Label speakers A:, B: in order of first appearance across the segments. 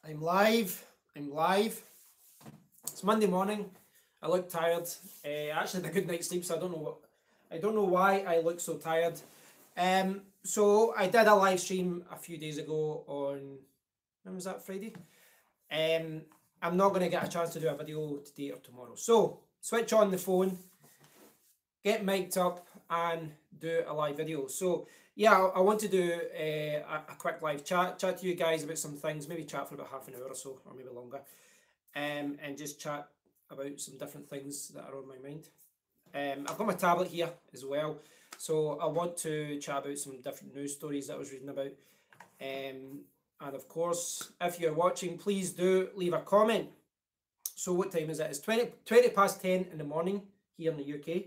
A: I'm live. I'm live. It's Monday morning. I look tired. I actually had a good night's sleep, so I don't know why I look so tired. So I did a live stream a few days ago on, when was that, Friday? I'm not going to get a chance to do a video today or tomorrow. So switch on the phone, get mic'd up, and do a live video. So yeah, I want to do a quick live chat to you guys about some things, maybe chat for about half an hour or so, or maybe longer, and just chat about some different things that are on my mind. I've got my tablet here as well, so I want to chat about some different news stories that I was reading about. And of course, if you're watching, please do leave a comment. So what time is it? It's 20 past 10 in the morning here in the UK.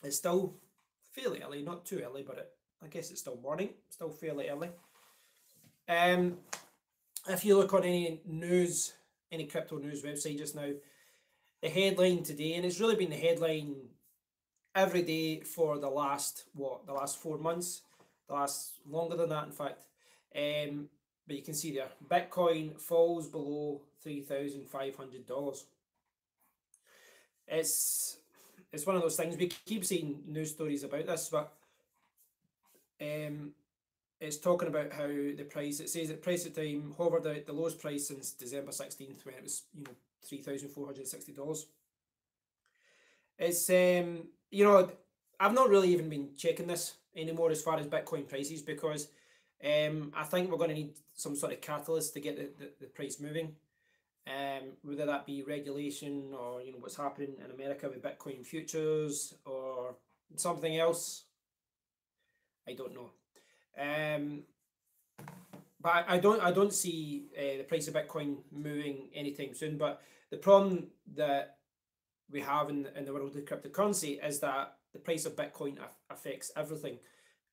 A: It's still fairly early, not too early, but I guess it's still morning, still fairly early. If you look on any news, any crypto news website just now, the headline today, and it's really been the headline every day for the last 4 months, longer than that, in fact. But you can see there, Bitcoin falls below $3,500. It's one of those things, we keep seeing news stories about this, but it's talking about how the price, it says that price at the time hovered at the lowest price since December 16th, when it was, $3,460. It's, I've not really even been checking this anymore as far as Bitcoin prices, because I think we're going to need some sort of catalyst to get the price moving. Whether that be regulation or what's happening in America with Bitcoin futures or something else, I don't know. But I don't see the price of Bitcoin moving anytime soon. But the problem that we have in the world of cryptocurrency is that the price of Bitcoin affects everything,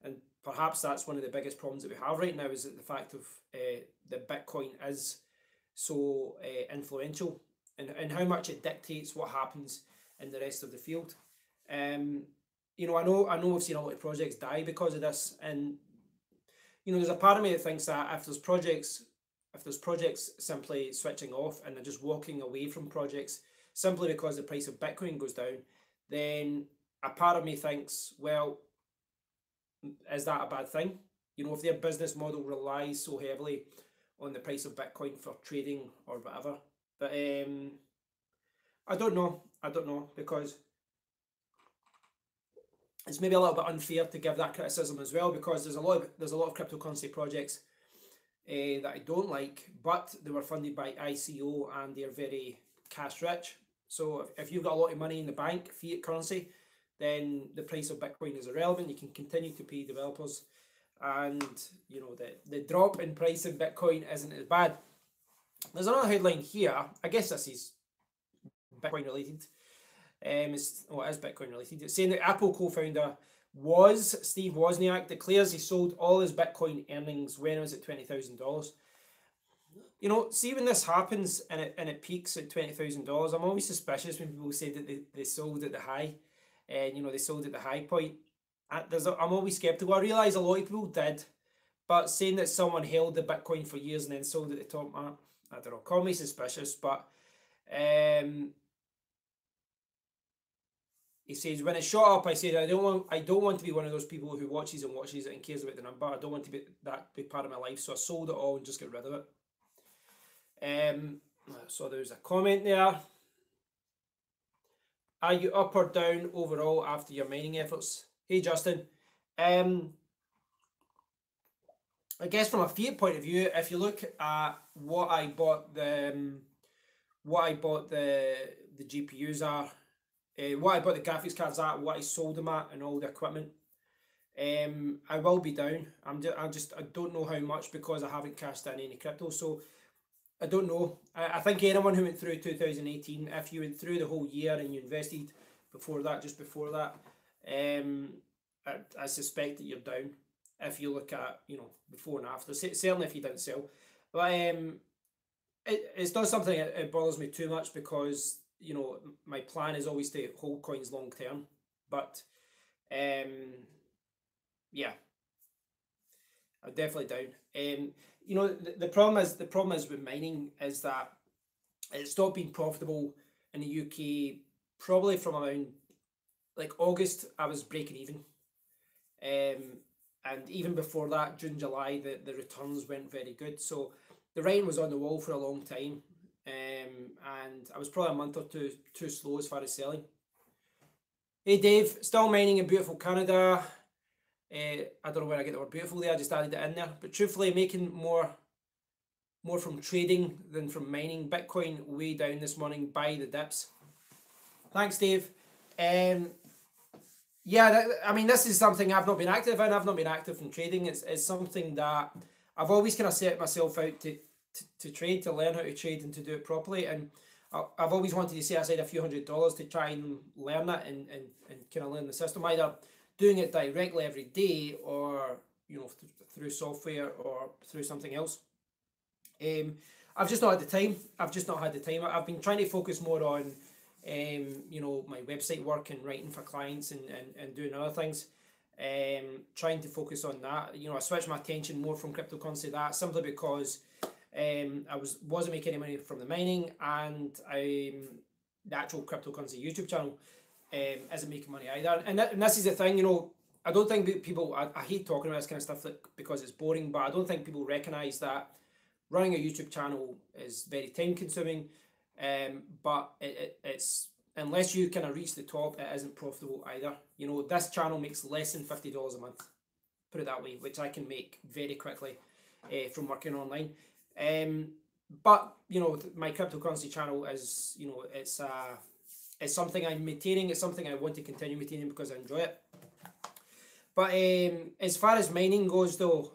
A: and perhaps that's one of the biggest problems that we have right now, is that the fact of that Bitcoin is so influential, and how much it dictates what happens in the rest of the field. I know we've seen a lot of projects die because of this, and there's a part of me that thinks that if there's projects simply switching off and they're just walking away from projects simply because the price of Bitcoin goes down, then a part of me thinks, well, is that a bad thing? If their business model relies so heavily on the price of Bitcoin for trading or whatever. But I don't know, because it's maybe a little bit unfair to give that criticism as well, because there's a lot of cryptocurrency projects that I don't like, but they were funded by ICO and they're very cash rich. So if you've got a lot of money in the bank, fiat currency, then the price of Bitcoin is irrelevant. You can continue to pay developers, and the drop in price in Bitcoin isn't as bad. There's another headline here. I guess this is Bitcoin related. It is Bitcoin related. It's saying that Apple co-founder Steve Wozniak declares he sold all his Bitcoin earnings when it was at $20,000. See, when this happens and it peaks at $20,000, I'm always suspicious when people say that they sold at the high, and they sold at the high point. I'm always skeptical. I realise a lot of people did, but saying that someone held the Bitcoin for years and then sold at the top, I don't know, call me suspicious. But he says, when it shot up, I said, I don't want to be one of those people who watches it and cares about the number. I don't want to be that big part of my life, so I sold it all and just get rid of it. So there's a comment there. Are you up or down overall after your mining efforts? Hey Justin. I guess from a fiat point of view, if you look at what I bought the GPUs are, what I bought the graphics cards at, what I sold them at, and all the equipment, I will be down. I don't know how much, because I haven't cashed in any crypto, so I don't know. I think anyone who went through 2018, if you went through the whole year and you invested just before that, I suspect that you're down if you look at before and after. Certainly if you didn't sell, but it's not something that bothers me too much, because my plan is always to hold coins long term. But yeah, I'm definitely down. You know, the problem is with mining is that it stopped being profitable in the UK probably from around like August. I was breaking even. And even before that, June, July, the returns weren't very good. So the writing was on the wall for a long time. And I was probably a month or two too slow as far as selling. Hey Dave, still mining in beautiful Canada. I don't know where I get the word beautiful there, I just added it in there. But truthfully, making more from trading than from mining. Bitcoin way down this morning, buy the dips. Thanks, Dave. Yeah, I mean, this is something I've not been active in. I've not been active in trading. It's something that I've always kind of set myself out to trade, to learn how to trade and to do it properly. And I've always wanted to set aside a few $100s to try and learn it and kind of learn the system, either doing it directly every day or, you know, through software or through something else. I've just not had the time. I've been trying to focus more on you know, my website work and writing for clients and doing other things. Trying to focus on that. You know, I switched my attention more from cryptocurrency to that simply because I wasn't making any money from the mining, and the actual cryptocurrency YouTube channel isn't making money either. And this is the thing, you know, I don't think people, I hate talking about this kind of stuff because it's boring, but I don't think people recognise that running a YouTube channel is very time consuming. But it's unless you kind of reach the top, it isn't profitable either. You know, this channel makes less than $50 a month, put it that way, which I can make very quickly from working online. But you know, my cryptocurrency channel is, you know, it's something I'm maintaining. It's something I want to continue maintaining because I enjoy it. But as far as mining goes, though,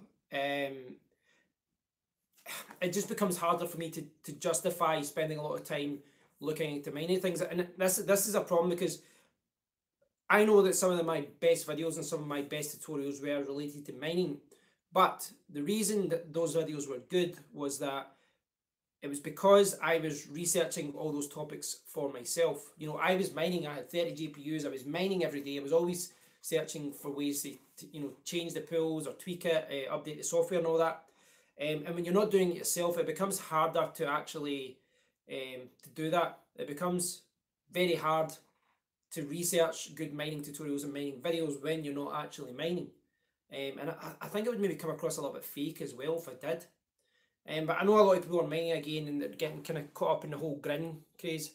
A: it just becomes harder for me to justify spending a lot of time looking into mining things. And this is a problem because I know that some of my best videos and some of my best tutorials were related to mining, but the reason that those videos were good was that it was because I was researching all those topics for myself. You know, I was mining, I had 30 GPUs, I was mining every day. I was always searching for ways to you know, change the pools or tweak it, update the software and all that. And when you're not doing it yourself, it becomes harder to actually to do that. It becomes very hard to research good mining tutorials and mining videos when you're not actually mining. And I think it would maybe come across a little bit fake as well if I did. But I know a lot of people are mining again and they're getting kind of caught up in the whole grin craze.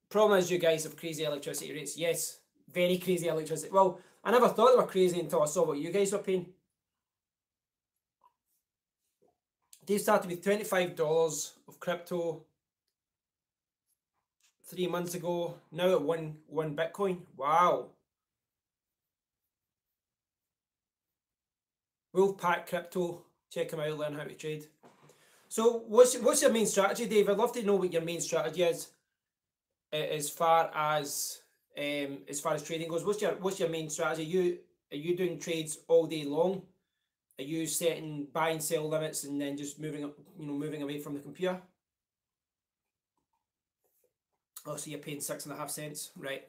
A: Problem is you guys have crazy electricity rates. Yes, very crazy electricity. Well, I never thought they were crazy until I saw what you guys were paying. They started with $25 of crypto 3 months ago. Now at one Bitcoin. Wow. Wolfpack Crypto. Check them out. Learn how to trade. So what's your main strategy, Dave? I'd love to know what your main strategy is as far as trading goes. What's your main strategy? Are you doing trades all day long? Are you setting buy and sell limits and then just moving away from the computer? Oh, so you're paying 6.5 cents, right?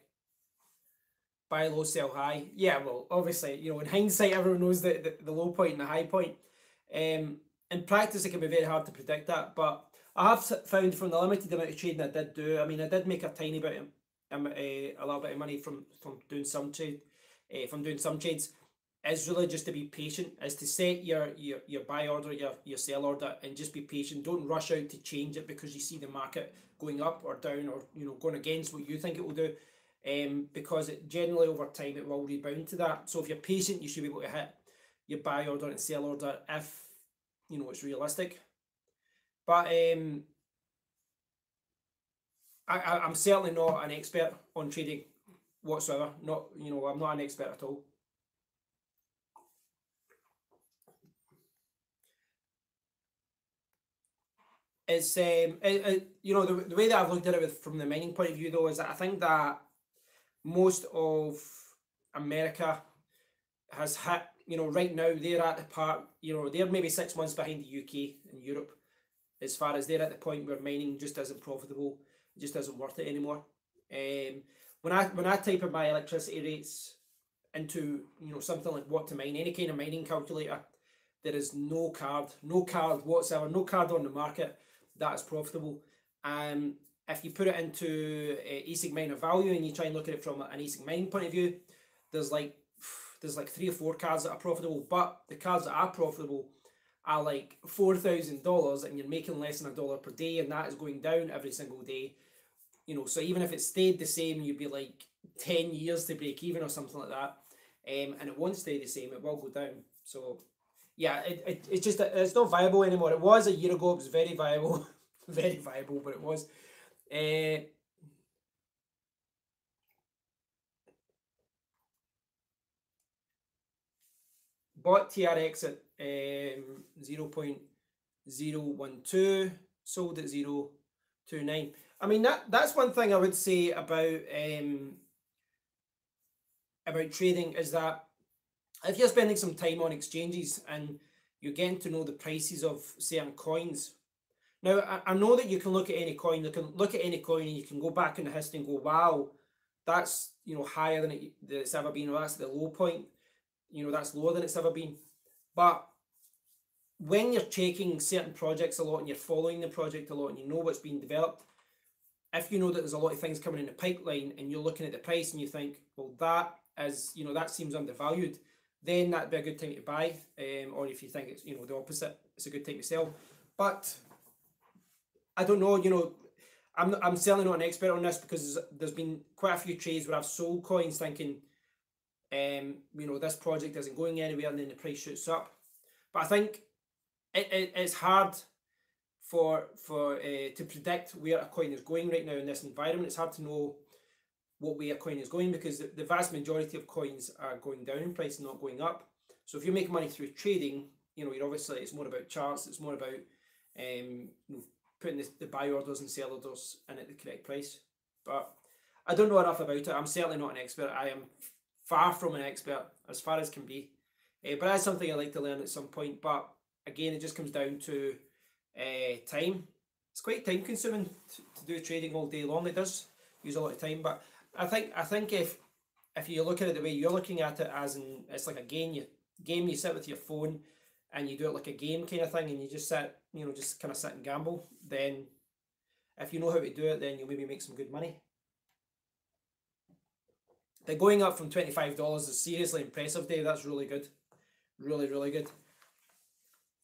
A: Buy low, sell high. Yeah, well, obviously, you know, in hindsight, everyone knows the low point and the high point. In practice, it can be very hard to predict that, but I have found from the limited amount of trading I did do, I mean, I did make a tiny bit, a little bit of money from doing some trades. Is really just to be patient, is to set your buy order, your sell order, and just be patient. Don't rush out to change it because you see the market going up or down, or you know, going against what you think it will do. Because it generally over time it will rebound to that. So if you're patient, you should be able to hit your buy order and sell order if you know it's realistic. But I'm certainly not an expert on trading whatsoever. Not, you know, I'm not an expert at all. It's you know, the way that I've looked at it from the mining point of view though is that I think that most of America has hit, you know, right now they're at the part, you know, they're maybe 6 months behind the UK and Europe as far as they're at the point where mining just isn't profitable, it just isn't worth it anymore. When I type in my electricity rates into, you know, something like what to mine, any kind of mining calculator, there is no card whatsoever, no card on the market that is profitable. If you put it into ASIC miner value and you try and look at it from an ASIC mining point of view, there's like 3 or 4 cards that are profitable, but the cards that are profitable are like $4,000 and you're making less than $1 per day, and that is going down every single day. You know, so even if it stayed the same, you'd be like 10 years to break even or something like that. And it won't stay the same, it will go down. So yeah, it's just, it's not viable anymore. It was a year ago, it was very viable, very viable, but it was. Bought TRX at 0.012, sold at 0.29. I mean, that's one thing I would say about trading, is that if you're spending some time on exchanges and you're getting to know the prices of certain coins. Now, I know that you can look at any coin, and you can go back in the history and go, wow, that's, you know, higher than it's ever been, or that's the low point, you know, that's lower than it's ever been. But when you're checking certain projects a lot and you're following the project a lot and you know what's being developed, if you know that there's a lot of things coming in the pipeline and you're looking at the price and you think, well, that is, you know, that seems undervalued, then that'd be a good time to buy. Or if you think it's, you know, the opposite, it's a good time to sell. But I don't know, you know, I'm certainly not an expert on this, because there's been quite a few trades where I've sold coins thinking, you know, this project isn't going anywhere, and then the price shoots up. But I think it's hard to predict where a coin is going right now in this environment. It's hard to know what way a coin is going, because the vast majority of coins are going down in price and not going up. So if you're making money through trading, you know, you're obviously, it's more about charts, it's more about you know, putting the buy orders and sell orders in at the correct price. But I don't know enough about it. I'm certainly not an expert. I am far from an expert, as far as can be. But that's something I like to learn at some point. But again, it just comes down to time. It's quite time consuming to do trading all day long. It does use a lot of time. But I think if you look at it the way you're looking at it, as in it's like a game, you sit with your phone and you do it like a game kind of thing, and you just sit, you know, just kind of sit and gamble, then if you know how to do it, then you'll maybe make some good money. The going up from $25 is seriously impressive, Dave. That's really good. Really, really good.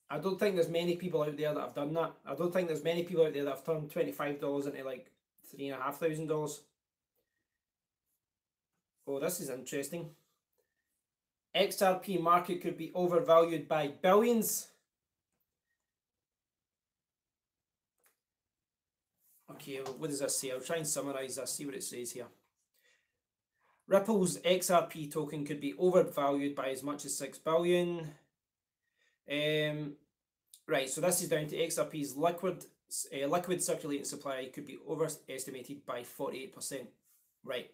A: I don't think there's many people out there that have done that. I don't think there's many people out there that have turned $25 into like $3,500. Oh, this is interesting. XRP market could be overvalued by billions. Okay, what does this say? I'll try and summarize this, see what it says here. Ripple's XRP token could be overvalued by as much as 6 billion. Right, so this is down to XRP's liquid circulating supply could be overestimated by 48%. Right.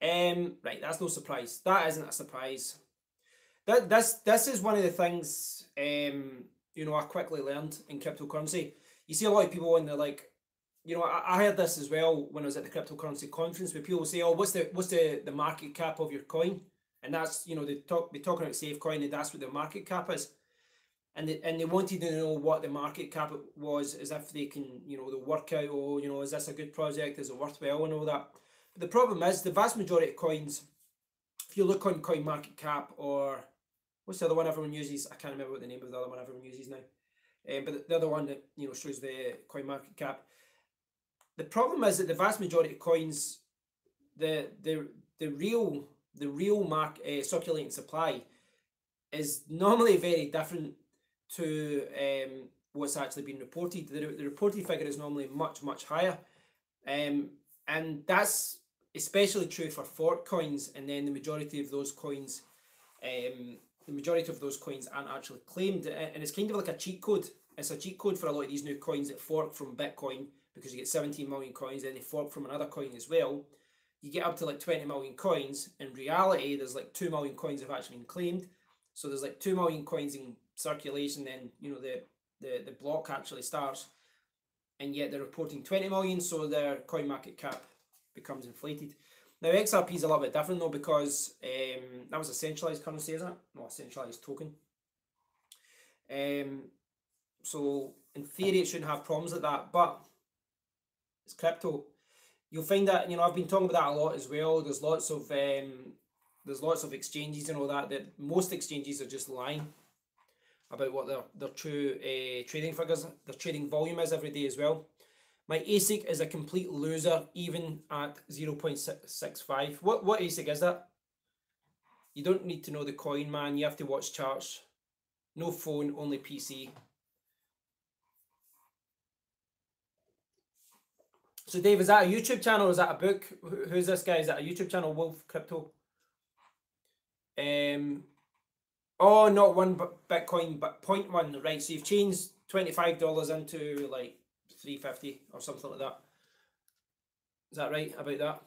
A: Right, that's no surprise. That isn't a surprise. This is one of the things you know, I quickly learned in cryptocurrency. You see a lot of people when they're like, you know, I heard this as well when I was at the cryptocurrency conference, where people say, oh, what's the market cap of your coin? And that's, you know, they're talking about SafeCoin, and that's what their market cap is. And they wanted to know what the market cap was, as if they can, you know, they'll work out, oh, you know, is this a good project? Is it worthwhile and all that? But the problem is, the vast majority of coins, if you look on Coin Market Cap, or what's the other one everyone uses? I can't remember what the name of the other one everyone uses now. But the other one that, you know, shows the Coin Market Cap. The problem is that the vast majority of coins, the real circulating supply is normally very different to what's actually been reported. The reported figure is normally much, much higher, and that's especially true for fork coins. And then the majority of those coins aren't actually claimed, and it's kind of like a cheat code. It's a cheat code for a lot of these new coins that fork from Bitcoin, because you get 17 million coins, then they fork from another coin as well. You get up to like 20 million coins. In reality, there's like 2 million coins have actually been claimed. So there's like 2 million coins in circulation, then, you know, the block actually starts, and yet they're reporting 20 million, so their coin market cap becomes inflated. Now XRP is a little bit different though, because that was a centralized currency, isn't it? Not a centralized token. So in theory it shouldn't have problems like that, but it's crypto. You'll find that, you know, I've been talking about that a lot as well. There's lots of exchanges and all that. That most exchanges are just lying about what their true trading figures, their trading volume is every day as well. My ASIC is a complete loser, even at 0.65. What ASIC is that? You don't need to know the coin, man. You have to watch charts. No phone, only PC. So Dave, is that a YouTube channel or is that a book? Who's this guy? Is that a YouTube channel, Wolf Crypto? Oh, not one Bitcoin, but 0.1, right? So you've changed $25 into like 350 or something like that. Is that right about that?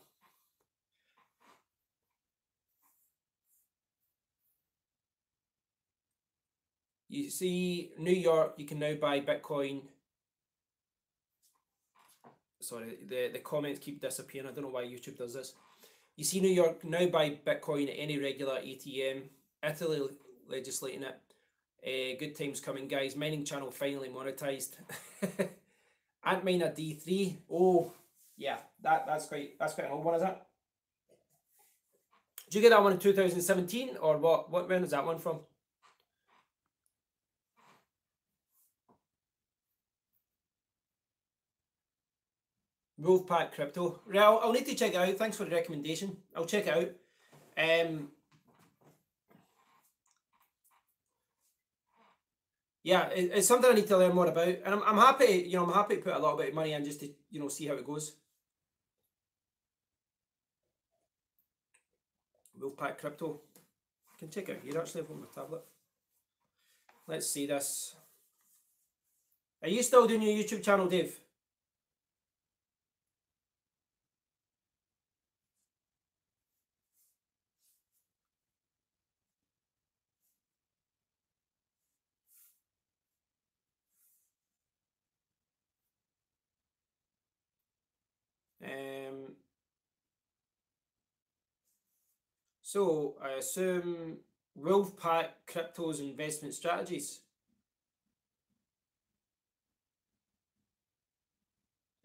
A: You see, New York, you can now buy Bitcoin. Sorry, the comments keep disappearing. I don't know why YouTube does this. You see New York now buy Bitcoin at any regular ATM. Italy legislating it. Good times coming, guys. Mining channel finally monetized. Antminer D3. Oh, yeah, that's quite an old one, is it? Did you get that one in 2017 or what? When is that one from? Wolfpack Crypto. Right, I'll need to check it out. Thanks for the recommendation. I'll check it out. Yeah, it's something I need to learn more about, and I'm happy. You know, I'm happy to put a little bit of money in just to, you know, see how it goes. Wolfpack Crypto. I can check it out here actually on my tablet. Let's see this. Are you still doing your YouTube channel, Dave? So I assume Wolfpack Crypto's investment strategies.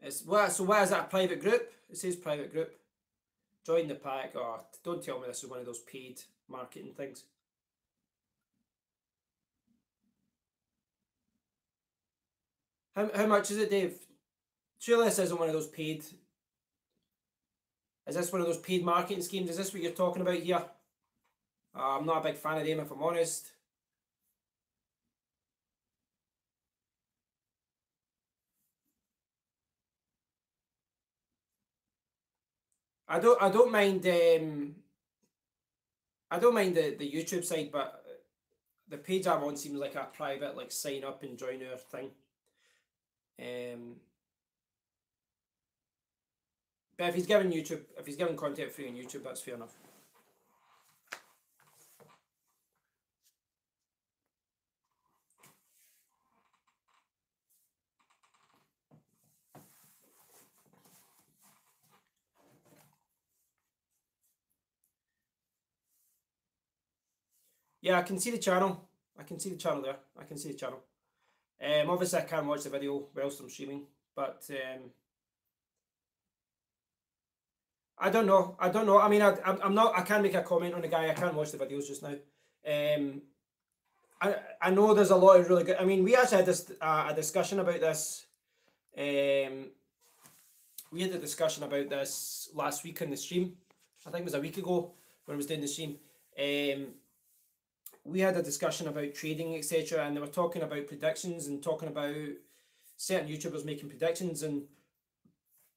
A: So why is that a private group? It says private group. Join the pack. Oh, don't tell me this is one of those paid marketing things. How much is it, Dave? Surely this isn't one of those paid. Is this one of those paid marketing schemes? Is this what you're talking about here? I'm not a big fan of them, if I'm honest. I don't mind I don't mind the YouTube side, but the page I'm on seems like a private, like, sign up and join our thing. But if he's giving content free on YouTube, that's fair enough. Yeah, I can see the channel. I can see the channel there. I can see the channel. Obviously I can't watch the video whilst I'm streaming, but I don't know. I mean, I'm not. I can't make a comment on the guy. I can't watch the videos just now. I know there's a lot of really good. I mean, we actually had this a discussion about this. We had a discussion about this last week on the stream. I think it was a week ago when I was doing the stream. We had a discussion about trading, etc., and they were talking about predictions and talking about certain YouTubers making predictions, and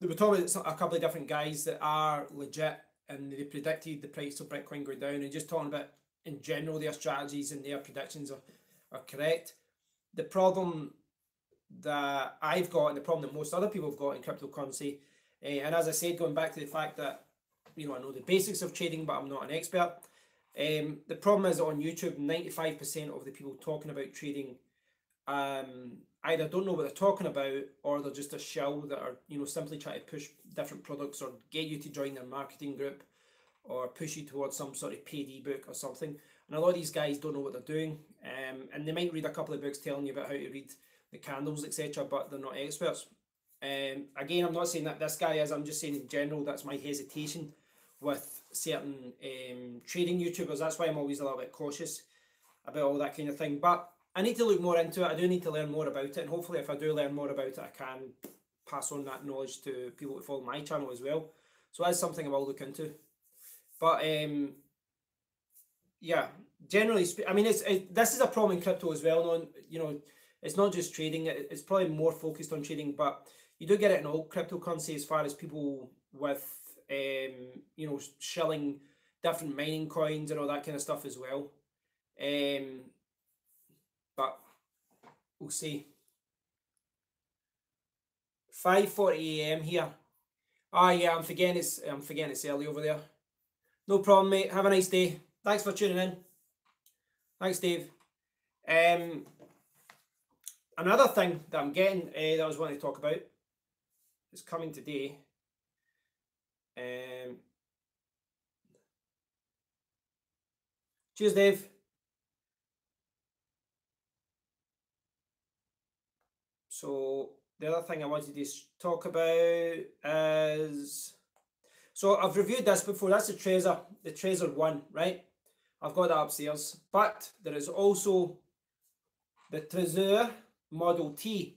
A: they were talking about a couple of different guys that are legit, and they predicted the price of Bitcoin going down, and just talking about in general their strategies and their predictions are correct. The problem that I've got, and the problem that most other people have got in cryptocurrency, and as I said, going back to the fact that, you know, I know the basics of trading, but I'm not an expert. The problem is that on YouTube, 95% of the people talking about trading either don't know what they're talking about, or they're just a shell that are, you know, simply trying to push different products or get you to join their marketing group or push you towards some sort of paid ebook or something. And a lot of these guys don't know what they're doing, and they might read a couple of books telling you about how to read the candles, etc., but they're not experts. Again, I'm not saying that this guy is, I'm just saying in general, that's my hesitation with certain trading YouTubers. That's why I'm always a little bit cautious about all that kind of thing. But I need to look more into it. I do need to learn more about it, and hopefully if I do learn more about it, I can pass on that knowledge to people who follow my channel as well. So that's something I will look into. But yeah, generally, I mean, this is a problem in crypto as well. You know, it's not just trading. It's probably more focused on trading, but you do get it in all cryptocurrency as far as people with you know, shilling different mining coins and all that kind of stuff as well. But we'll see. 5:40 AM here. Ah, yeah, I'm forgetting it's early over there. No problem, mate. Have a nice day. Thanks for tuning in. Thanks, Dave. Another thing that I'm getting that I was wanting to talk about is coming today. Cheers, Dave. So the other thing I wanted to talk about is, so I've reviewed this before. That's the Trezor One, right? I've got that upstairs. But there is also the Trezor Model T.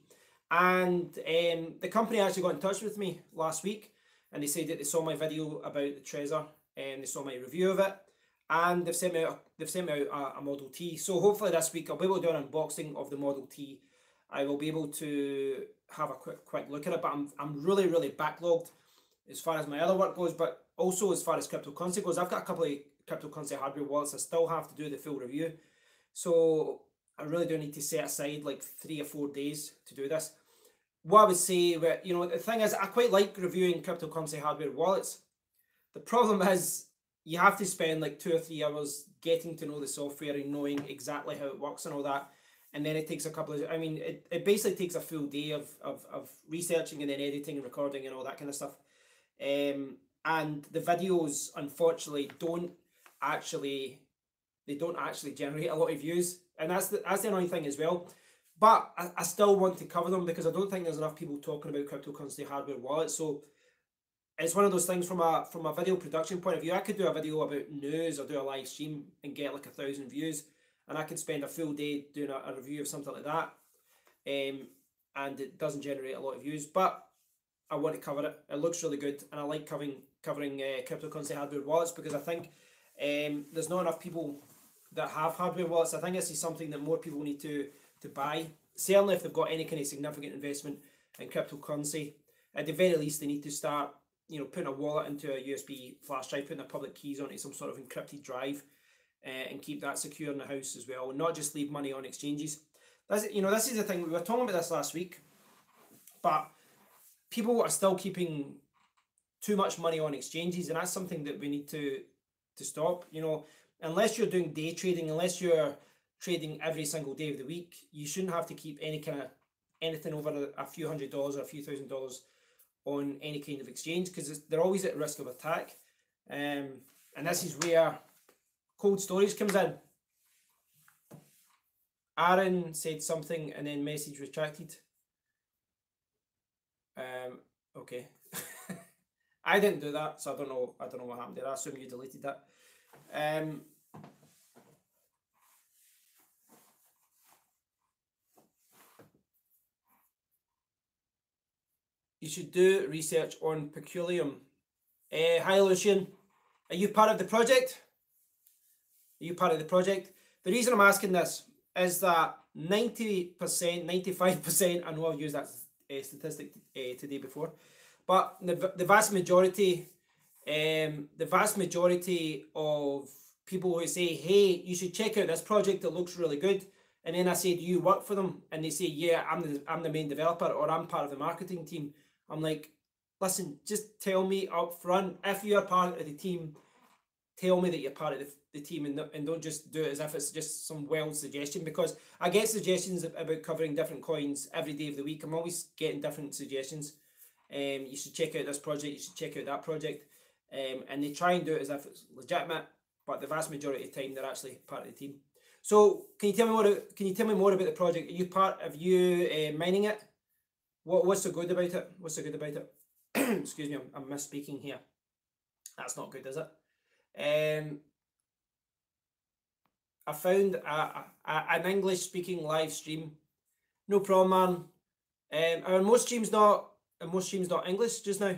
A: And the company actually got in touch with me last week, and they said that they saw my video about the Trezor and they saw my review of it, and they've sent me out a Model T. So hopefully this week I'll be able to do an unboxing of the Model T. I will be able to have a quick look at it, but I'm really backlogged as far as my other work goes, but also as far as cryptocurrency goes. I've got a couple of cryptocurrency hardware wallets. I still have to do the full review, so I really do need to set aside like 3 or 4 days to do this. What I would say, you know, the thing is, I quite like reviewing cryptocurrency hardware wallets. The problem is you have to spend like 2 or 3 hours getting to know the software and knowing exactly how it works and all that. And then it takes a couple of, I mean, it basically takes a full day of researching and then editing and recording and all that kind of stuff. And the videos, unfortunately, don't actually generate a lot of views. And that's the annoying thing as well. But I still want to cover them because I don't think there's enough people talking about cryptocurrency hardware wallets. So it's one of those things from a video production point of view. I could do a video about news or do a live stream and get like 1,000 views, and I could spend a full day doing a review of something like that, and it doesn't generate a lot of views. But I want to cover it. It looks really good, and I like covering cryptocurrency hardware wallets because I think there's not enough people that have hardware wallets. I think this is something that more people need to buy. Certainly if they've got any kind of significant investment in cryptocurrency, at the very least they need to start, you know, putting a wallet into a USB flash drive, putting their public keys onto some sort of encrypted drive, and keep that secure in the house as well, and not just leave money on exchanges. This is the thing, we were talking about this last week, but people are still keeping too much money on exchanges, and that's something that we need to stop. You know, unless you're doing day trading, unless you're trading every single day of the week, you shouldn't have to keep anything over a few $100s or a few $1,000s on any kind of exchange, because they're always at risk of attack. And this is where cold storage comes in. Aaron said something and then message retracted. Okay. I didn't do that, so I don't know what happened there. I assume you deleted that. You should do research on Peculium. Hi Lucian, are you part of the project? Are you part of the project? The reason I'm asking this is that 90%, 95%, I know I've used that statistic today before, but the vast majority of people who say, hey, you should check out this project, it looks really good, and then I say, do you work for them? And they say, yeah, I'm the main developer, or I'm part of the marketing team. I'm like, listen, just tell me up front, if you're part of the team, tell me that you're part of the team, and don't just do it as if it's just some wild suggestion, because I get suggestions about covering different coins every day of the week. I'm always getting different suggestions. You should check out this project, you should check out that project. And they try and do it as if it's legitimate, but the vast majority of the time they're actually part of the team. So can you tell me more about the project? Are you part of mining it? What's so good about it? What's so good about it? Excuse me, I'm misspeaking here. That's not good, is it? I found an English speaking live stream. No problem, man. Are most streams not English just now?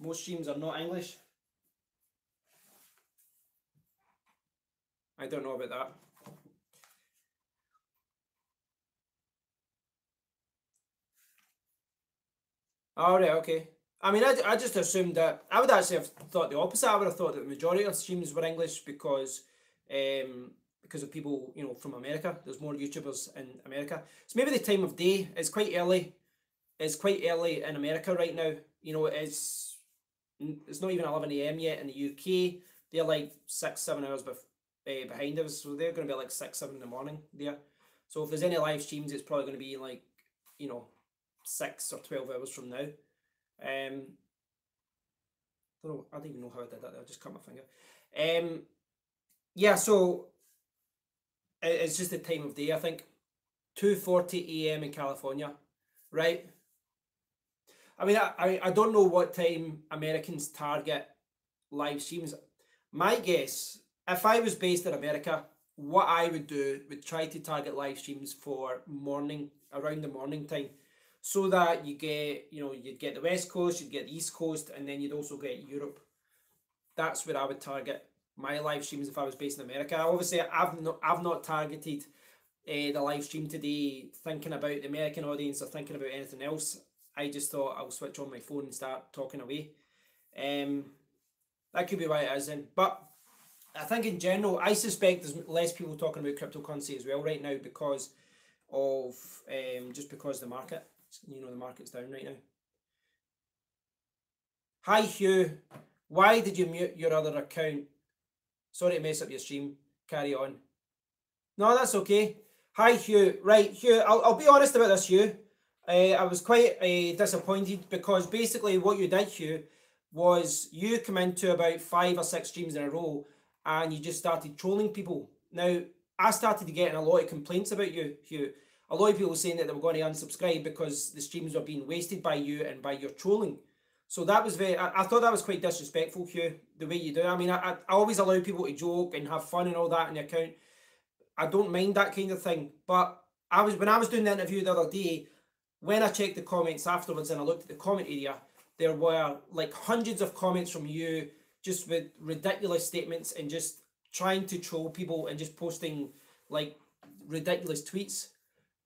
A: Most streams are not English. I don't know about that. All right, okay. I mean, I just assumed that. I would actually have thought the opposite. I would have thought that the majority of streams were English because of people, you know, from America. There's more YouTubers in America. It's maybe the time of day. It's quite early. It's quite early in America right now. You know, it's not even 11 AM yet in the UK. They're like 6-7 hours behind us, so they're going to be like 6-7 in the morning there. So if there's any live streams, it's probably going to be like, you know, 6 or 12 hours from now. I don't even know how I did that. I just cut my finger. Yeah, so it's just the time of day. I think 2:40 AM in California, right? I mean, I don't know what time Americans target live streams. My guess, if I was based in America, what I would do would try to target live streams for around the morning time, so that you get, you know, you'd get the West Coast, you'd get the East Coast, and then you'd also get Europe. That's where I would target my live streams if I was based in America. Obviously, I've not targeted the live stream today thinking about the American audience or thinking about anything else. I just thought I'll switch on my phone and start talking away. That could be why it is then. But I think in general, I suspect there's less people talking about cryptocurrency as well right now because of just because the market. You know, the market's down right now. Hi Hugh, why did you mute your other account? Sorry to mess up your stream. Carry on. No, that's okay. Hi Hugh. Right, Hugh, I'll be honest about this, Hugh. I was quite disappointed because basically what you did, Hugh, was you come into about 5 or 6 streams in a row and you just started trolling people. Now, I started getting a lot of complaints about you, Hugh. A lot of people saying that they were going to unsubscribe because the streams were being wasted by you and by your trolling. So that was I thought that was quite disrespectful, Hugh, the way you do it. I mean, I always allow people to joke and have fun and all that in the account. I don't mind that kind of thing. But when I was doing the interview the other day, when I checked the comments afterwards and I looked at the comment area, there were like hundreds of comments from you just with ridiculous statements and just trying to troll people and just posting like ridiculous tweets.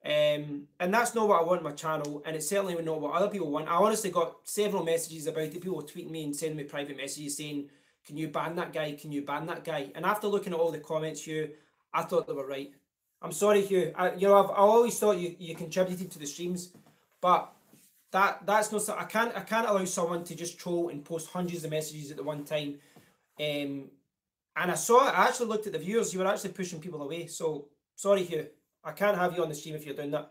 A: And that's not what I want on my channel, and it's certainly not what other people want. I honestly got several messages about it. People tweeting me and sending me private messages saying, can you ban that guy? Can you ban that guy? And after looking at all the comments, Hugh, I thought they were right. I'm sorry, Hugh. I always thought you contributed to the streams, but that's not. I can't allow someone to just troll and post hundreds of messages at the one time. And I saw it. I actually looked at the viewers. You were actually pushing people away. So sorry, Hugh. I can't have you on the stream if you're doing that.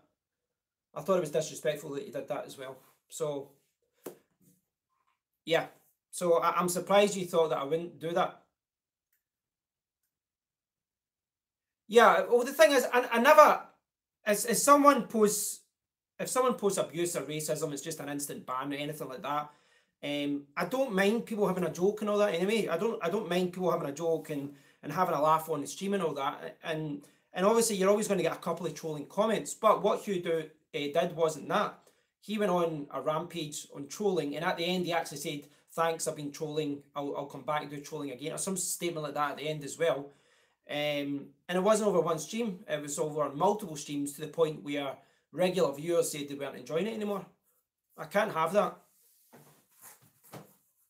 A: I thought it was disrespectful that you did that as well. So yeah. So I'm surprised you thought that I wouldn't do that. Yeah, well, the thing is, I never, if someone posts abuse or racism, it's just an instant ban or anything like that. I don't mind people having a joke and all that anyway. I don't mind people having a joke and having a laugh on the stream and all that. And obviously you're always going to get a couple of trolling comments. But what Hugh did wasn't that. He went on a rampage on trolling, and at the end he actually said, thanks, I've been trolling, I'll come back and do trolling again, or some statement like that at the end as well. And it wasn't over one stream, it was over multiple streams, to the point where regular viewers said they weren't enjoying it anymore. I can't have that.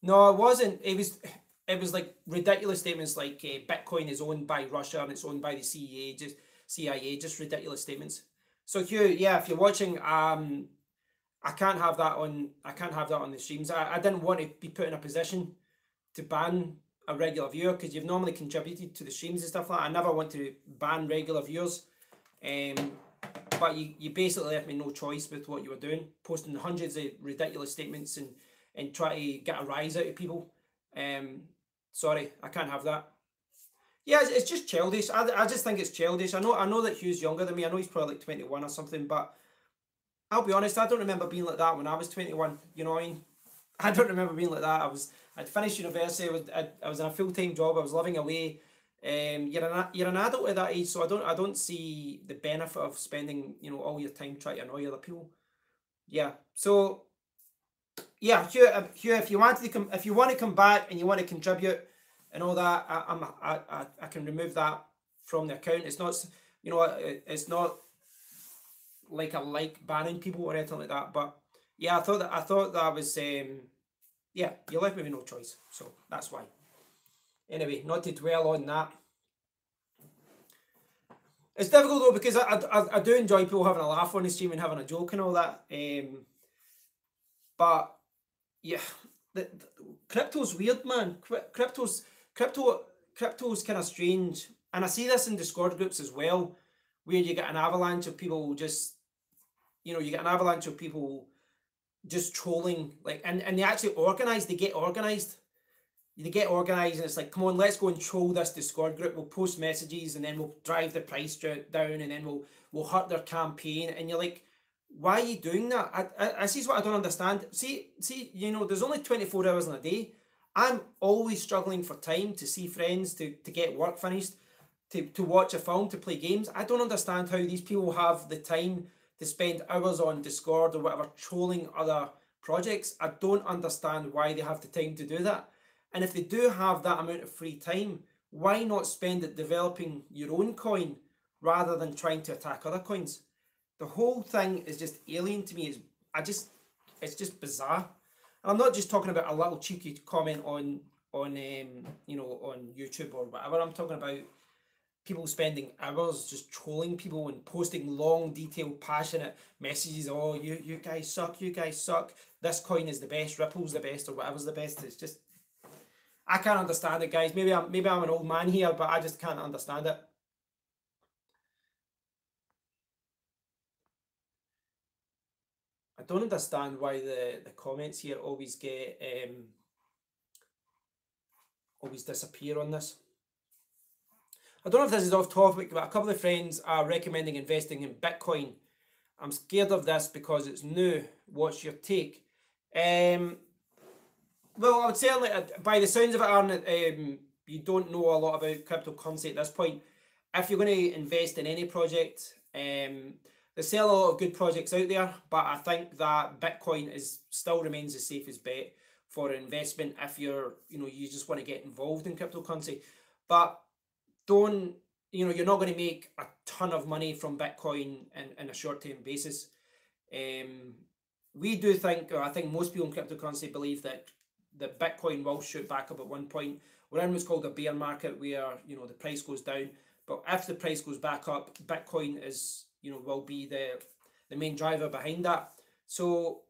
A: No, it wasn't. It was like ridiculous statements like Bitcoin is owned by Russia and it's owned by the CIA, just ridiculous statements. So Hugh, yeah, if you're watching, I I can't have that on. I can't have that on the streams. I didn't want to be put in a position to ban a regular viewer because you've normally contributed to the streams and stuff like that. I never want to ban regular viewers. But you basically left me no choice with what you were doing, posting hundreds of ridiculous statements and try to get a rise out of people. Sorry, I can't have that. Yeah, it's just childish. I just think it's childish. I know that Hugh's younger than me. I know he's probably like 21 or something, but I'll be honest, I don't remember being like that when I was 21. You know what I mean? I don't remember being like that. I'd finished university. I was in a full-time job. I was living away. You're an adult at that age, so I don't see the benefit of spending all your time trying to annoy other people. Yeah. So yeah, Hugh, if you want to come back and you want to contribute and all that, I can remove that from the account. It's not it's not like I like banning people or anything like that. But yeah, I thought that was yeah, you left me with no choice, so that's why. Anyway, not to dwell on that. It's difficult though because I do enjoy people having a laugh on the stream and having a joke and all that. But yeah, the crypto's weird, man. Crypto's kind of strange, and I see this in Discord groups as well, where you get an avalanche of people just, you get an avalanche of people just trolling, like, and they actually organize. They get organized. They get organized, and it's like, come on, let's go and troll this Discord group. We'll post messages, and then we'll drive the price down, and then we'll hurt their campaign. And you're like, why are you doing that? I see what I don't understand. See, there's only 24 hours in a day. I'm always struggling for time to see friends, to get work finished, to watch a film, to play games. I don't understand how these people have the time to spend hours on Discord or whatever trolling other projects. I don't understand why they have the time to do that. And if they do have that amount of free time, why not spend it developing your own coin rather than trying to attack other coins? The whole thing is just alien to me. It's just bizarre. And I'm not just talking about a little cheeky comment on YouTube or whatever. I'm talking about people spending hours just trolling people and posting long, detailed, passionate messages. Oh, you guys suck. You guys suck. This coin is the best. Ripple's the best, or whatever's the best. It's just, I can't understand it, guys. Maybe I'm an old man here, but I just can't understand it. I don't understand why the comments here always get always disappear on this. I don't know if this is off topic, but a couple of friends are recommending investing in Bitcoin. I'm scared of this because it's new. What's your take? Well, I would certainly, by the sounds of it, Aaron, you don't know a lot about cryptocurrency at this point. If you're going to invest in any project, there's still a lot of good projects out there, but I think that Bitcoin still remains the safest bet for investment if you just want to get involved in cryptocurrency. But you're not going to make a ton of money from Bitcoin in a short-term basis. We do think, or I think most people in cryptocurrency believe that the Bitcoin will shoot back up at one point. We're in what's called a bear market, where the price goes down. But if the price goes back up, Bitcoin will be the main driver behind that. So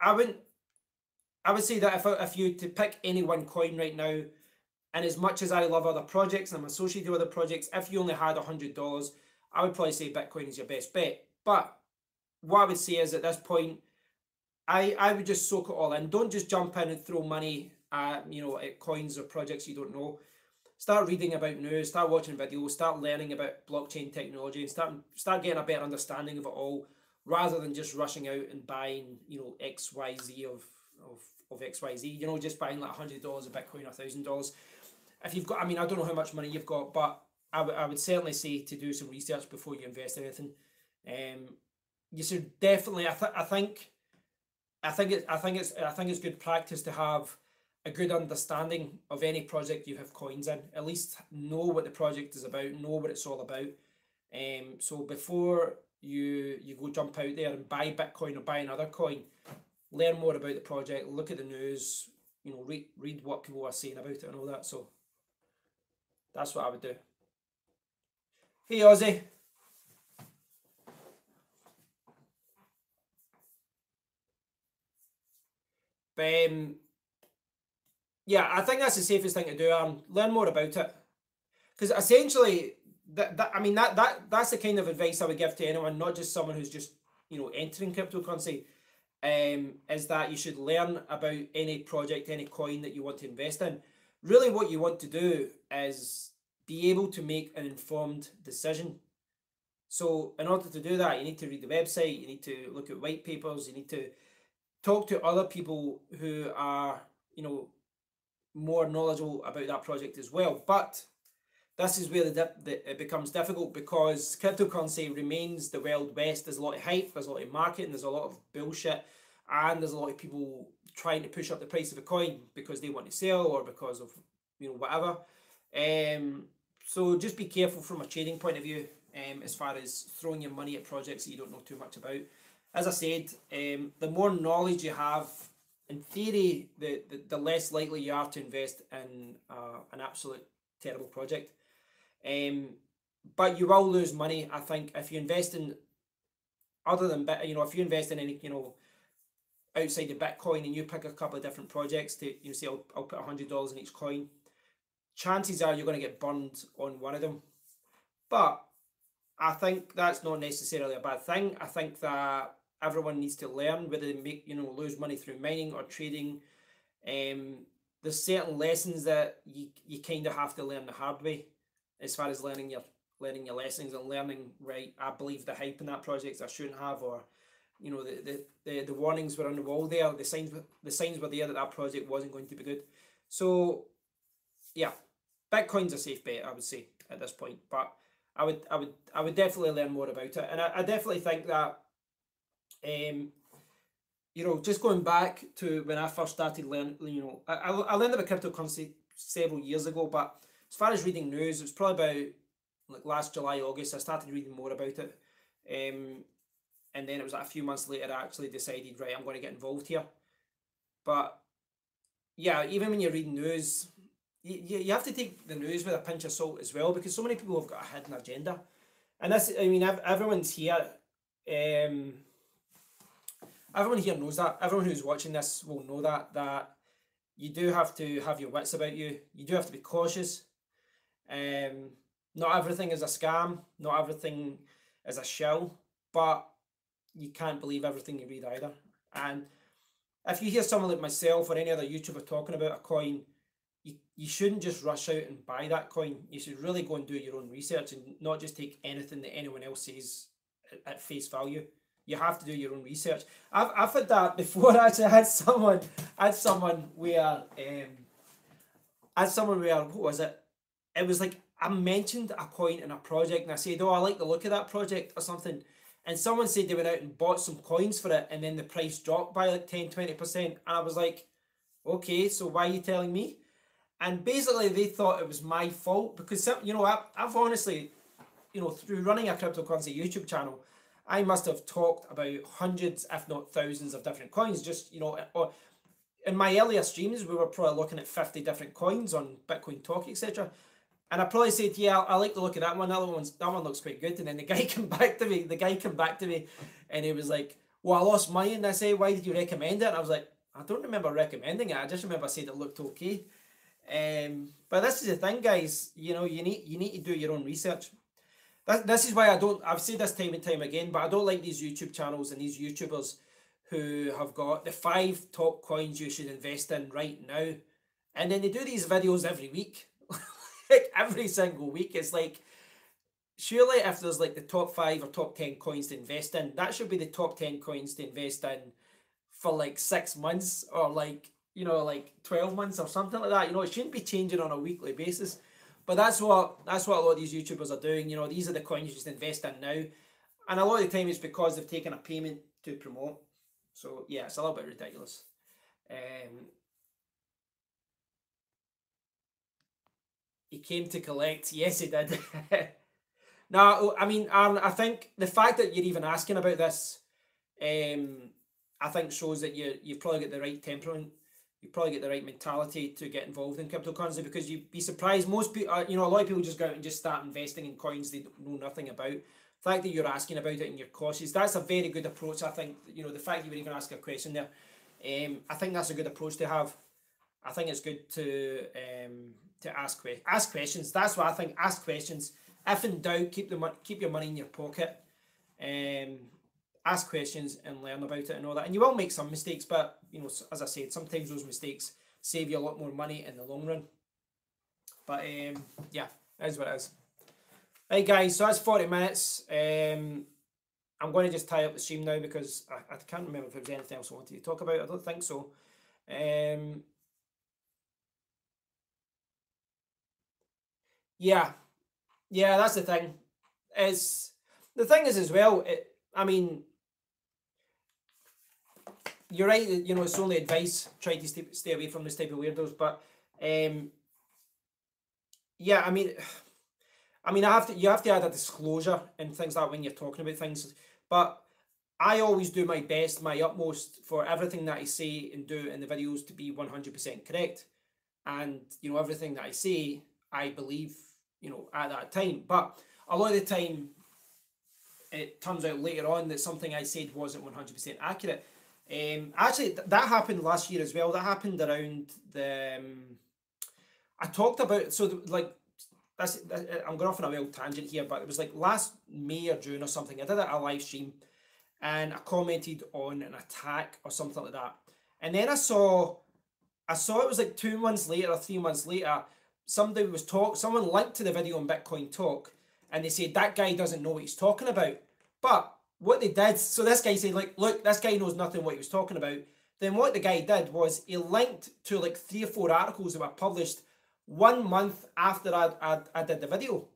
A: I would say that if you to pick any one coin right now, and as much as I love other projects and I'm associated with other projects, if you only had $100, I would probably say Bitcoin is your best bet. But what I would say is, at this point, I would just soak it all in. Don't just jump in and throw money at coins or projects you don't know. Start reading about news, start watching videos, start learning about blockchain technology, and start getting a better understanding of it all, rather than just rushing out and buying XYZ of XYZ. Just buying like $100 of Bitcoin or $1,000. If you've got, I don't know how much money you've got, but I would certainly say to do some research before you invest in anything. You should definitely. I think it's good practice to have a good understanding of any project you have coins in. At least know what the project is about, know what it's all about. So before you go jump out there and buy Bitcoin or buy another coin, learn more about the project, look at the news, read what people are saying about it and all that. So that's what I would do. Hey Ozzy. But yeah, I think that's the safest thing to do. Learn more about it, because essentially, that's the kind of advice I would give to anyone, not just someone who's just entering cryptocurrency. Is that you should learn about any project, any coin that you want to invest in. Really, what you want to do is be able to make an informed decision. So in order to do that, you need to read the website, you need to look at white papers, you need to talk to other people who are, more knowledgeable about that project as well. But this is where it becomes difficult, because cryptocurrency remains the Wild West. There's a lot of hype, there's a lot of marketing, there's a lot of bullshit, and there's a lot of people trying to push up the price of a coin because they want to sell, or because of whatever. So just be careful from a trading point of view, as far as throwing your money at projects that you don't know too much about. As I said, the more knowledge you have, in theory, the less likely you are to invest in an absolute terrible project. But you will lose money, I think, if you invest in other than if you invest in any outside of Bitcoin, and you pick a couple of different projects to say I'll put $100 in each coin. Chances are you're going to get burned on one of them. But I think that's not necessarily a bad thing. I think that everyone needs to learn, whether they lose money through mining or trading. There's certain lessons that you kind of have to learn the hard way, as far as learning your lessons and learning, right, I believe the hype in that project I shouldn't have, or the warnings were on the wall there, the signs were there that project wasn't going to be good. So yeah, Bitcoin's a safe bet, I would say, at this point. But I would definitely learn more about it, and I definitely think that just going back to when I first started learning, I learned about cryptocurrency several years ago, but as far as reading news, it was probably about like last July, August, I started reading more about it. And then it was like a few months later I actually decided, right, I'm going to get involved here. But yeah, even when you're reading news, you have to take the news with a pinch of salt as well, because so many people have got a hidden agenda. And this, everyone's here, everyone here knows that. Everyone who's watching this will know that you do have to have your wits about you. You do have to be cautious. Not everything is a scam. Not everything is a shill. But you can't believe everything you read either. And if you hear someone like myself or any other YouTuber talking about a coin, you shouldn't just rush out and buy that coin. You should really go and do your own research and not just take anything that anyone else says at face value. You have to do your own research. I've had that before. Actually, I had someone where what was it? It was like I mentioned a coin in a project, and I said, "Oh, I like the look of that project" or something. And someone said they went out and bought some coins for it, and then the price dropped by like 10-20%. And I was like, "Okay, so why are you telling me?" And basically, they thought it was my fault, because I've honestly, through running a cryptocurrency YouTube channel, I must have talked about hundreds, if not thousands, of different coins. Just, in my earlier streams, we were probably looking at 50 different coins on Bitcoin Talk, etc. And I probably said, yeah, I like the look of that one. That one looks quite good. And then the guy came back to me, and he was like, well, I lost money. And I say, why did you recommend it? And I was like, I don't remember recommending it. I just remember saying it looked okay. But this is the thing, guys. You need to do your own research. This is why I've said this time and time again, but I don't like these YouTube channels and these YouTubers who have got the 5 top coins you should invest in right now. And then they do these videos every week. Like every single week. It's like, surely if there's like the top 5 or top 10 coins to invest in, that should be the top 10 coins to invest in for like 6 months, or like 12 months or something like that. It shouldn't be changing on a weekly basis. But that's what a lot of these YouTubers are doing. These are the coins you just invest in now. And a lot of the time it's because they've taken a payment to promote. So yeah, it's a little bit ridiculous. He came to collect. Yes, he did. No, I mean, Aaron, I think the fact that you're even asking about this, I think shows that you've probably got the right temperament. You probably get the right mentality to get involved in cryptocurrency, because you'd be surprised. Most people, a lot of people just go out and just start investing in coins they know nothing about. The fact that you're asking about it and you're cautious, that's a very good approach. I think, the fact you would even ask a question there, I think that's a good approach to have. I think it's good to ask questions. That's what I think. Ask questions. If in doubt, keep your money in your pocket. Ask questions and learn about it and all that. And you will make some mistakes, but you know, as I said, sometimes those mistakes save you a lot more money in the long run. But yeah, that is what it is. Right, guys. So that's 40 minutes. I'm going to just tie up the stream now because I can't remember if there was anything else I wanted to talk about. I don't think so. Yeah, that's the thing. The thing is as well. I mean, you're right. You know, it's only advice. Try to stay away from this type of weirdos. But yeah, I mean, you have to add a disclosure and things like that when you're talking about things. But I always do my best, my utmost for everything that I say and do in the videos to be 100% correct. And, you know, everything that I say, I believe, you know, at that time. But a lot of the time, it turns out later on that something I said wasn't 100% accurate. Actually, that happened last year as well. That happened around the... I talked about... So, like... I'm going off on a real tangent here, but it was like last May or June or something. I did a live stream and I commented on an attack or something like that. And then I saw it was like 2 months later or 3 months later, someone linked to the video on Bitcoin Talk and they said that guy doesn't know what he's talking about. But what they did, so this guy said, like, look, this guy knows nothing what he was talking about. Then what the guy did was he linked to like 3 or 4 articles that were published 1 month after I did the video.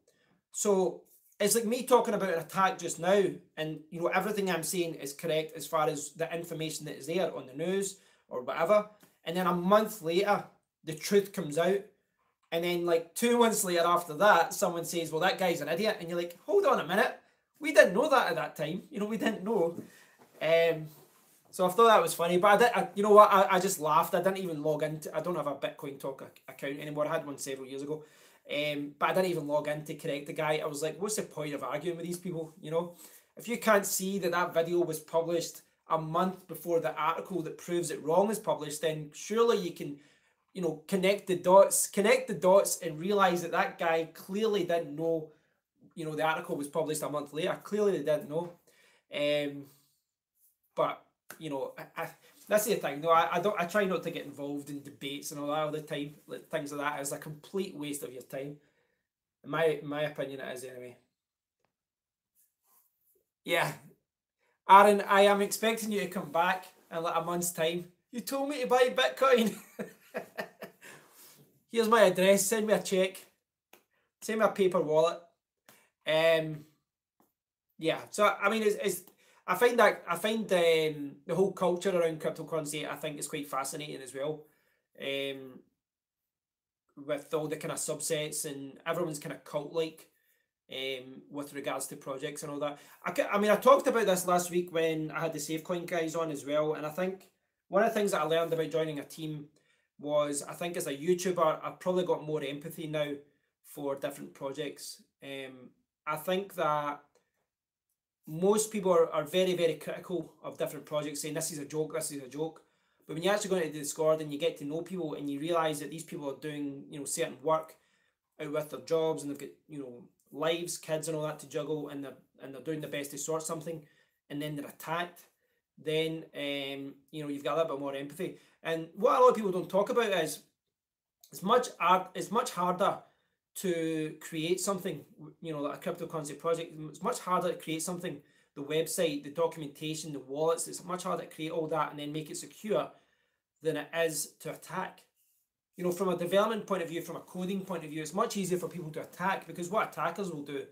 A: So it's like me talking about an attack just now, and you know, everything I'm saying is correct as far as the information that is there on the news or whatever. And then a month later, the truth comes out. And then like 2 months later after that, someone says, well, that guy's an idiot. And you're like, hold on a minute. We didn't know that at that time. You know, we didn't know. So I thought that was funny, but you know what? I just laughed. I didn't even log into. I don't have a Bitcoin Talk account anymore. I had one several years ago, but I didn't even log in to correct the guy. I was like, what's the point of arguing with these people? You know, if you can't see that video was published a month before the article that proves it wrong is published, then surely you can, you know, connect the dots, and realize that guy clearly didn't know. You know, the article was published a month later. Clearly they didn't know, but. You know, that's the thing. No, I try not to get involved in debates and all that all the time. Like, things like that is a complete waste of your time. In my opinion, it is anyway. Yeah, Aaron, I am expecting you to come back in like a month's time. You told me to buy Bitcoin. Here's my address. Send me a check. Send me a paper wallet. Yeah. So I mean, I find the whole culture around cryptocurrency, I think, is quite fascinating as well. With all the kind of subsets and everyone's kind of cult-like with regards to projects and all that. I mean, I talked about this last week when I had the SafeCoin guys on as well, and I think one of the things that I learned about joining a team was, I think as a YouTuber, I've probably got more empathy now for different projects. I think that most people are very, very critical of different projects, saying this is a joke, this is a joke. But when you actually go into the Discord and you get to know people and you realise that these people are doing, you know, certain work out with their jobs and they've got, you know, lives, kids and all that to juggle, and they're doing the best to sort something, and then they're attacked, then you know, you've got a little bit more empathy. And what a lot of people don't talk about is it's much harder to create something, you know, like a cryptocurrency project. It's much harder to create something, the website, the documentation, the wallets. It's much harder to create all that and then make it secure than it is to attack. You know, from a development point of view, from a coding point of view, it's much easier for people to attack, because what attackers will do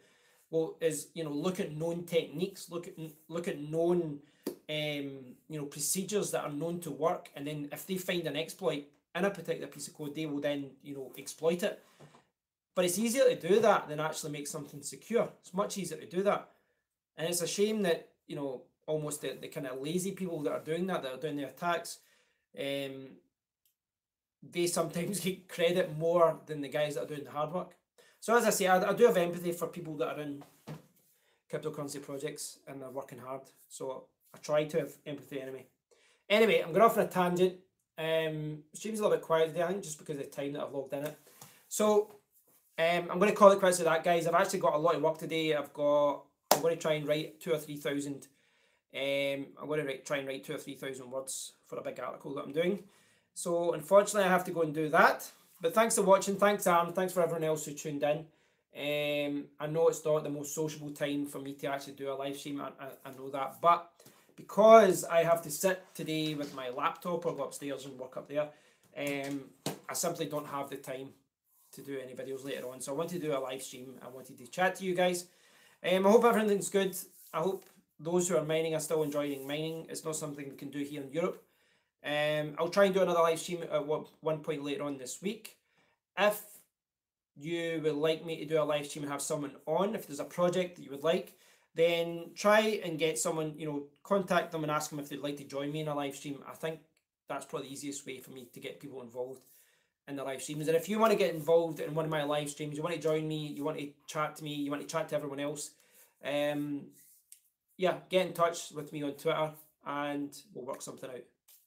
A: is, you know, look at known techniques, look at known you know, procedures that are known to work, and then if they find an exploit in a particular piece of code, they will then, you know, exploit it. But it's easier to do that than actually make something secure. It's much easier to do that. And it's a shame that, you know, almost the kind of lazy people that are doing that are doing the attacks, they sometimes get credit more than the guys that are doing the hard work. So as I say, I do have empathy for people that are in cryptocurrency projects and they're working hard. So I try to have empathy anyway. Anyway, I'm going off on a tangent. Stream's a little bit quiet today, I think, just because of the time that I've logged in it. So I'm going to call it quits with that, guys. I've actually got a lot of work today. I'm going to try and write 2,000 or 3,000. I'm going to try and write 2,000 or 3,000 words for a big article that I'm doing. So unfortunately, I have to go and do that. But thanks for watching. Thanks, Aaron. Thanks for everyone else who tuned in. I know it's not the most sociable time for me to actually do a live stream. I know that, but because I have to sit today with my laptop or go upstairs and work up there, I simply don't have the time to do any videos later on. So I wanted to do a live stream. I wanted to chat to you guys. I hope everything's good. I hope those who are mining are still enjoying mining. It's not something we can do here in Europe. I'll try and do another live stream at one point later on this week. If you would like me to do a live stream and have someone on, if there's a project that you would like, then try and get someone, contact them and ask them if they'd like to join me in a live stream. I think that's probably the easiest way for me to get people involved in the live streams. And if you want to get involved in one of my live streams, you want to join me, you want to chat to me, you want to chat to everyone else, yeah, get in touch with me on Twitter and we'll work something out.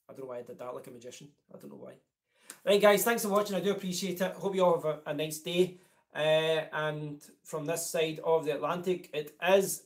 A: I don't know why I did that like a magician. I don't know why. Right, guys, thanks for watching. I do appreciate it. Hope you all have a nice day. And from this side of the Atlantic, it is